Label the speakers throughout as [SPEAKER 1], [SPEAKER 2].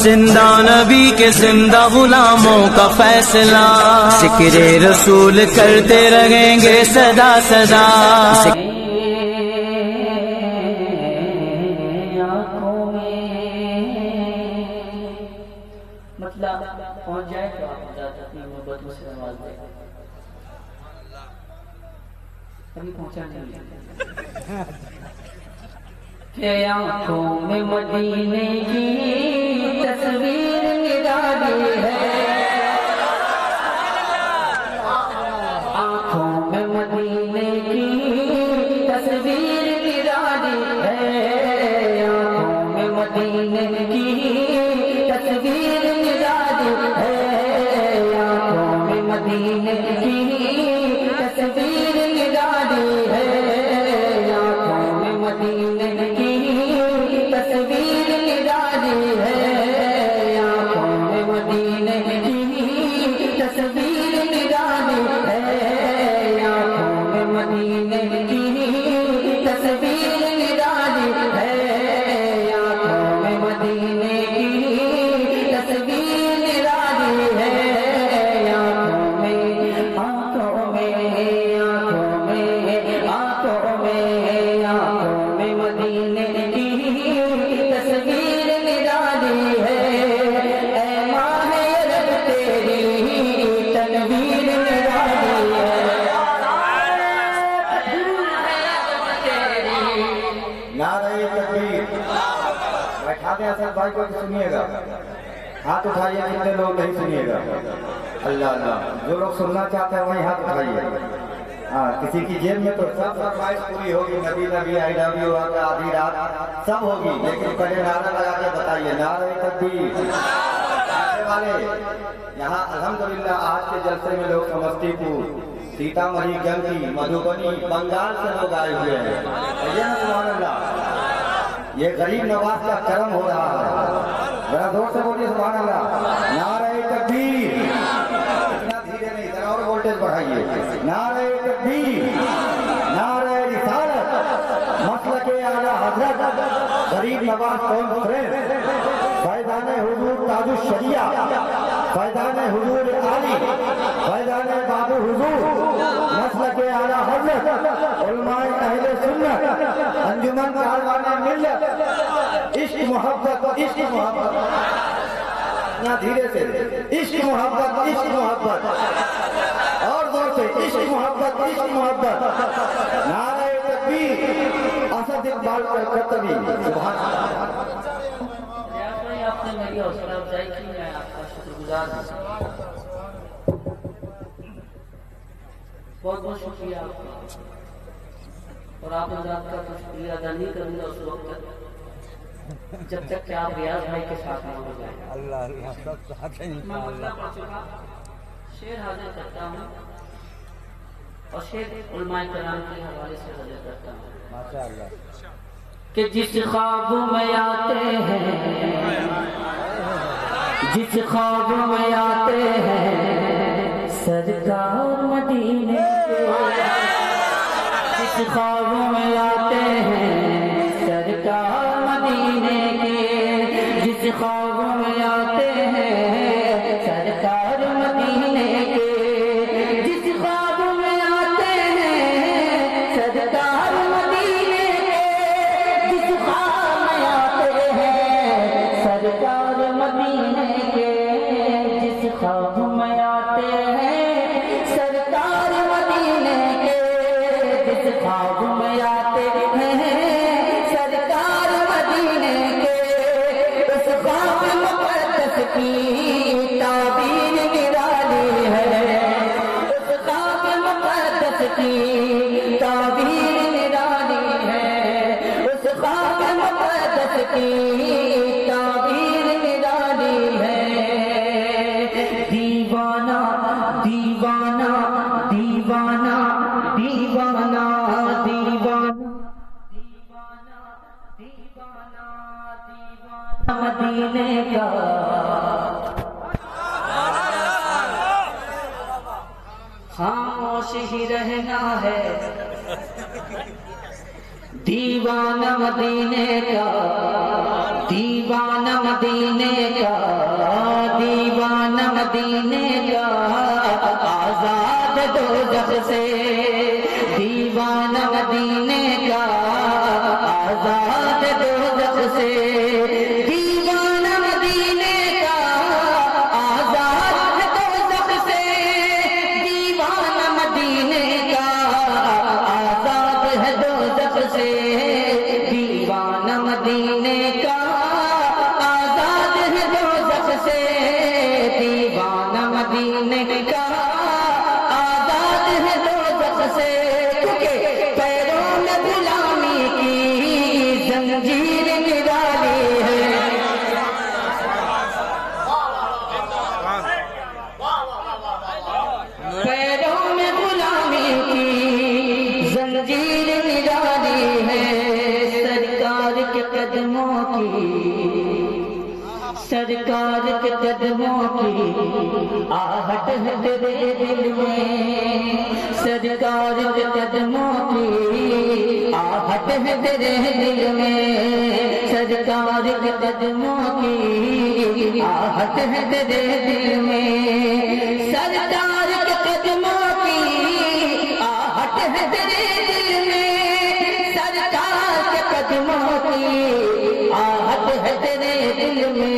[SPEAKER 1] زندہ نبی کے زندہ غلاموں کا فیصلہ، ذکر رسول کرتے رہیں گے صدا صدا۔
[SPEAKER 2] مطلب پہنچ جائے تو آپ اپنی محبتوں سے نواز دیں۔ ابھی پہنچا نہیں کہ آنکھوں میں مدینے کی تصویر نرالی ہے، آنکھوں میں مدینے کی تصویر نرالی ہے، آنکھوں میں مدینے کی تصویر نرالی ہے، آنکھوں میں مدینے کی تصویر نرالی ہے، آنکھوں میں مدینے کی تصویر نرالی ہے، آنکھوں میں مدینے کی تصویر نرالی ہے، آنکھوں میں مدینے کی تصویر نرالی ہے، آنکھوں میں مدینے کی تصویر نرالی ہے، آنکھوں میں مدینے کی تصویر نرالی ہے، اے ماہ عرب تیری تنویر نرالی ہے۔
[SPEAKER 3] نعرہ تکبیر۔ بیٹھا دیں اسد بھائی کو سنیے گا، ہاتھ اٹھائیے جتنے لوگ نہیں سنیے گا۔ اللہ اللہ، جو لوگ سننا چاہتے ہیں وہیں ہاتھ اٹھائیے۔ ہاں، کسی کی جیب میں تو سب فرمائش پوری ہوگی، نبی نبی آئی لو یو آدھی رات سب ہوگی، لیکن پہلے نعرہ لگا کے بتائیے نعرہ تکبیر۔ والے یہاں الحمدللہ آج کے جلسے میں لوگ سمستی پور، سیتا مری، گنگی، مدھوبنی، بنگال سے لوگ آئے ہوئے ہیں۔ سبحان اللہ، یہ غریب نواز کا کرم ہو رہا ہے۔ ذرا زور سے بولیے سبحان اللہ۔ نعرہ تکبیر۔ اتنا دھیرے نہیں، ذرا اور وولٹیج بڑھائیے۔ نعرہ تکبیر، نعرہ رسالت، مسلک اعلیٰ حضرت، غریب نواز کانفرنس، فیضان حضور تاج الشریعہ، فیضان حضور عالی، فیضان باب حضور، مسلک اعلیٰ حضرت، علماء اہل سنت، انجمن کاروان ملت، عشق محبت، عشق محبت، نہ دھیرے سے، عشق محبت، عشق محبت، اور زور سے، عشق محبت، عشق محبت، نعرہ تکبیر، اسد اقبال کلکتوی، سبحان اللہ۔
[SPEAKER 2] آپ نے میری حوصلہ افزائی کی، میں آپ کا شکر گزار ہوں۔ بہت بہت شکریہ آپ کا، اور آپ حضرات کا تو شکریہ ادا نہیں کروں گا اس وقت تک جب تک کہ آپ ریاض بھائی کے ساتھ نہ ہو جائیں۔
[SPEAKER 3] اللہ اللہ، سب ساتھ ہیں
[SPEAKER 2] میں مسئلہ پڑھ چکا، شعر حاضر کرتا ہوں اور شعر علماء کرام کے حوالے سے حاضر کرتا ہوں۔
[SPEAKER 3] ماشاءاللہ۔
[SPEAKER 2] کہ جس خواب میں آتے ہیں، جس خواب میں آتے ہیں سرکار مدینے کے، جس خواب میں آتے ہیں سرکار مدینے کے، جس خواب میں آتے ہیں سرکار مدینے کے، جس خواب میں آتے ہیں سرکار مدینے کے، جس خواب میں آتے ہیں سرکار مدینے کے، جس خواب میں آتے ہیں سرکار مدینے کے، جس خواب میں آتے ہیں سرکار مدینے کے، اس خواب مقدس کی تعبیر نرالی ہے، اس خواب مقدس کی تعبیر نرالی ہے، اس خواب مقدس کی تعبیر نرالی ہے۔ دیوانہ دیوانہ دیوانہ دیوانہ دیوانہ دیوانہ دیوانہ مدینے کا، خاموش ہی رہنا ہے، دیوانہ مدینے کا، دیوانہ مدینے کا، مدینے کا آزاد دوزخ سے، دیوانہ مدینے کا آزاد دوزخ سے، دیوانہ مدینے کا آزاد دوزخ سے، دیوانہ مدینے کا آزاد ہے دوزخ سے، دیوانہ مدینے کا آزاد ہے دوزخ سے، دیوانہ مدینے کا آزاد ہے دوزخ سے، کیونکہ پیروں میں غلامی کی زنجیر نرالی ہے، پیروں میں غلامی کی زنجیر نرالی ہے، سرکار کے قدموں کی، سرکار کے قدموں کی آہٹ ہے تیرے دل میں، سرکار کے قدموں کی آہٹ ہے تیرے دل میں، سرکار کے قدموں کی آہٹ ہے تیرے دل میں، سرکار کے قدموں کی آہٹ ہے تیرے دل میں، سرکار کے قدموں کی آہٹ ہے تیرے دل میں،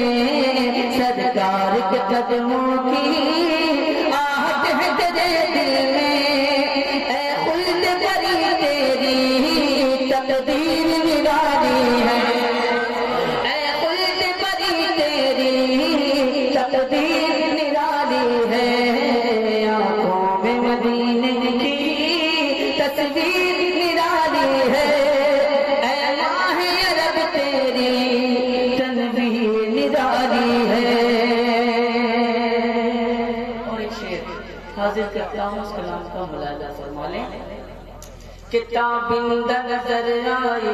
[SPEAKER 2] سرکار کے قدموں کی آہٹ ہے تیرے دل میں، اے خلد بری تیری تقدیر نرالی ہے، اے خلد بری تیری تقدیر نرالی ہے، آنکھوں میں مدینے کی تصویر نرالی ہے، اے ماہ عرب تیری تنویر نرالی ہے۔ اور ایک شعر حاضر کرتا ہوں، اس کلام کا ملاحظہ فرما لیں کہ تابندہ نظر آئی،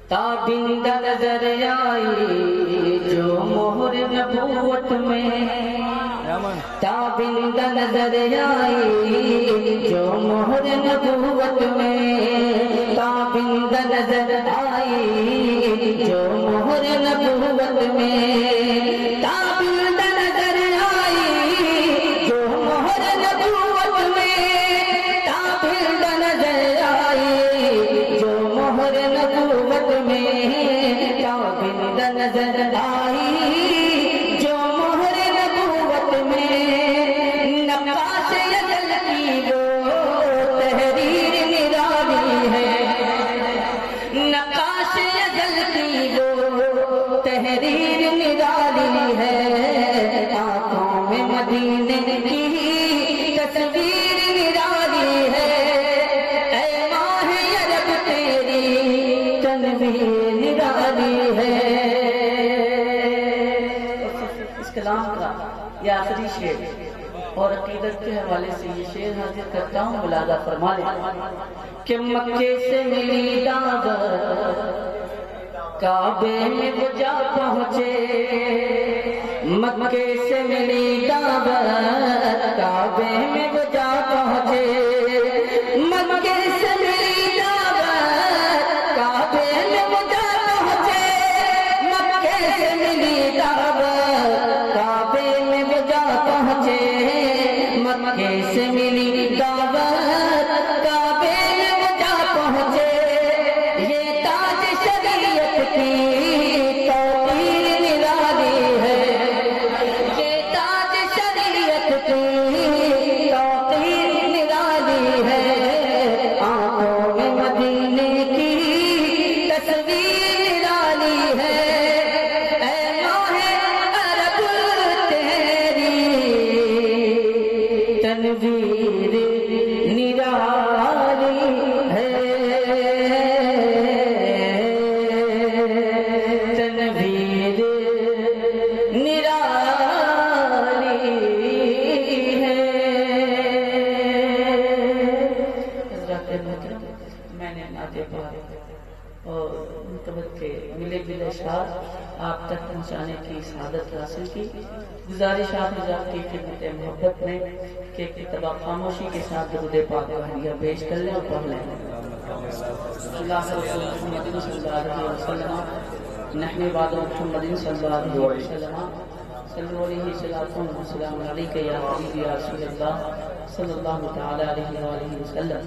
[SPEAKER 2] تابندہ نظر آئی جو مہر نبوت میں، تابندہ نظر آئی جو مہر نبوت میں، تابندہ نظر آئی جو مہر نبوت میں، تابندہ نظر آئی جو مہر نبوت میں، تابندہ نظر آئی جو مہر نبوت میں، تابندہ نظر آئی جو مہر نبوت میں، نقاش ازل کی وہ تحریر نرالی ہے، نقاش ازل کی وہ تحریر نرالی ہے، آنکھوں میں مدینے کی تصویر نرالی ہے، اے ماہ عرب تیری تنویر نرالی ہے۔ اس کلام کا یہ آخری شعر اور عقیدت کے حوالے سے یہ شعر حاضر کرتا ہوں، ملاحظہ فرما لیں کہ مکے سے ملی دعوت کعبے میں وہ جا پہنچے، مکے سے ملی دعوت کعبے میں وہ جا پہنچے، مکے سے ملی دعوت کعبے میں وہ جا پہنچے، مکے سے ملی دعوت کعبے میں وہ جا پہنچے، مکے سے ملی دعوت کعبے میں وہ جا پہنچے، یہ تاج شریعت کی توقیر نرالی ہے، یہ تاج شریعت کی توقیر نرالی ہے، آنکھوں میں مدینے کی تصویر نرالی ہے، اے ماہ عرب تیری تنویر نرالی ہے، تنویر نرالی ہے۔ حضرات محترم، میں نے نعت پاک اور منتبت کے ملے بل اشعار آپ تک پہنچانے کی سعادت حاصل کی، گزارش آپ حضرات کی خدمت محبت میں کہ اتباع خاموشی کے ساتھ درود پاک کا ہدیہ پیش کر لیں اور پڑھ لیں۔ اللہ رسول محمد صلی اللہ علیہ وسلم، نحن بعد محمد صلی اللہ علیہ وسلم، صلو علیہ وسلم علیک یا حبیبی یا رسول اللہ صلی اللہ تعالی علیہ وآلہ وسلم۔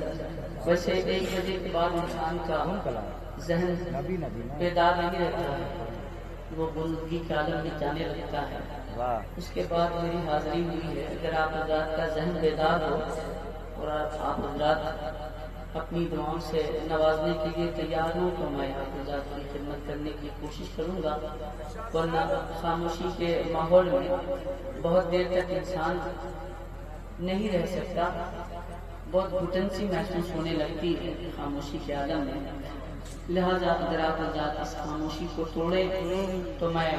[SPEAKER 2] ویسے 1 بجے کے بعد انسان کا ذہن بیدار نہیں رہتا ہے، وہ غنودگی کے عالم میں جانے لگتا ہے۔ اس کے بعد میری حاضری ہوئی ہے، اگر آپ حضرات کا ذہن بیدار ہو اور آپ حضرات اپنی دعاؤں سے نوازنے کے لیے تیار ہوں تو میں آپ حضرات کی خدمت کرنے کی کوشش کروں گا، ورنہ خاموشی کے ماحول میں بہت دیر تک انسان نہیں رہ سکتا، بہت گھٹن سی محسوس ہونے لگتی ہے خاموشی کے عالم میں۔ لہذا اگر آپ حضرات اس خاموشی کو توڑے تو میں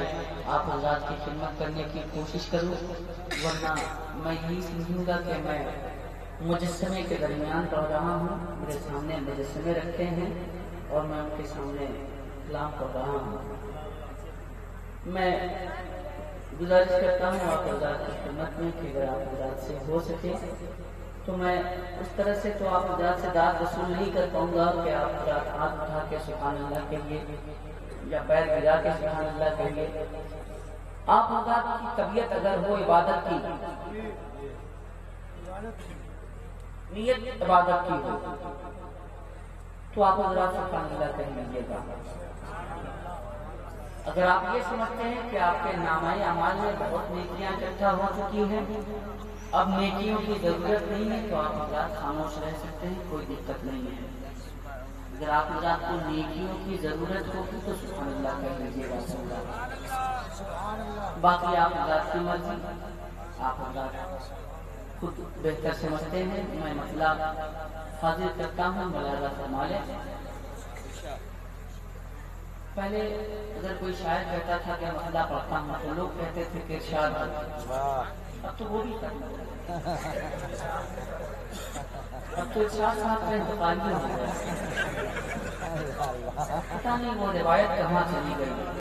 [SPEAKER 2] آپ حضرات کی خدمت کرنے کی کوشش کروں، ورنہ میں یہی سمجھوں گا کہ میں مجسمے کے درمیان پڑھ رہا ہوں، میرے سامنے مجسمے رکھتے ہیں اور میں ان کے سامنے کلام پڑھ رہا ہوں۔ میں گزارش کرتا ہوں آپ حضرات کی خدمت میں کہ اگر آپ حضرات سے ہو سکے تو میں اس طرح سے تو آپ حضرات سے داد وصول نہیں کر پاؤں گا کہ آپ حضرات ہاتھ اٹھا کے سبحان اللہ کہیے یا پیر گرا کے سبحان اللہ کہیے۔ آپ حضرات کی طبیعت اگر ہو عبادت کی، نیت عبادت کی ہو تو آپ حضرات سبحان اللہ کہہ لیجیے گا۔ اگر آپ یہ سمجھتے ہیں کہ آپ کے نامۂ اعمال میں بہت نیکیاں اکٹھا ہو چکی ہیں، اب نیکیوں کی ضرورت نہیں ہے تو آپ حضرات خاموش رہ سکتے ہیں، کوئی دقت نہیں ہے۔ اگر آپ حضرات کو نیکیوں کی ضرورت ہوگی تو سبحان اللہ کہہ لیجیے گا۔ باقی آپ حضرات کی مرضی، آپ حضرات خود بہتر سمجھتے ہیں۔ میں مسئلہ حاضر کرتا ہوں، ملاحظہ فرما لیں۔ پہلے اگر کوئی شاعر کہتا تھا کہ مسئلہ پڑھتا ہوں تو لوگ کہتے تھے کہ ارشاد ہے، اب تو وہ بھی کرنا ہے، اب تو ارشاد صاحب کا انتقال بھی ہو گیا، پتہ نہیں وہ روایت کہاں چلی گئی۔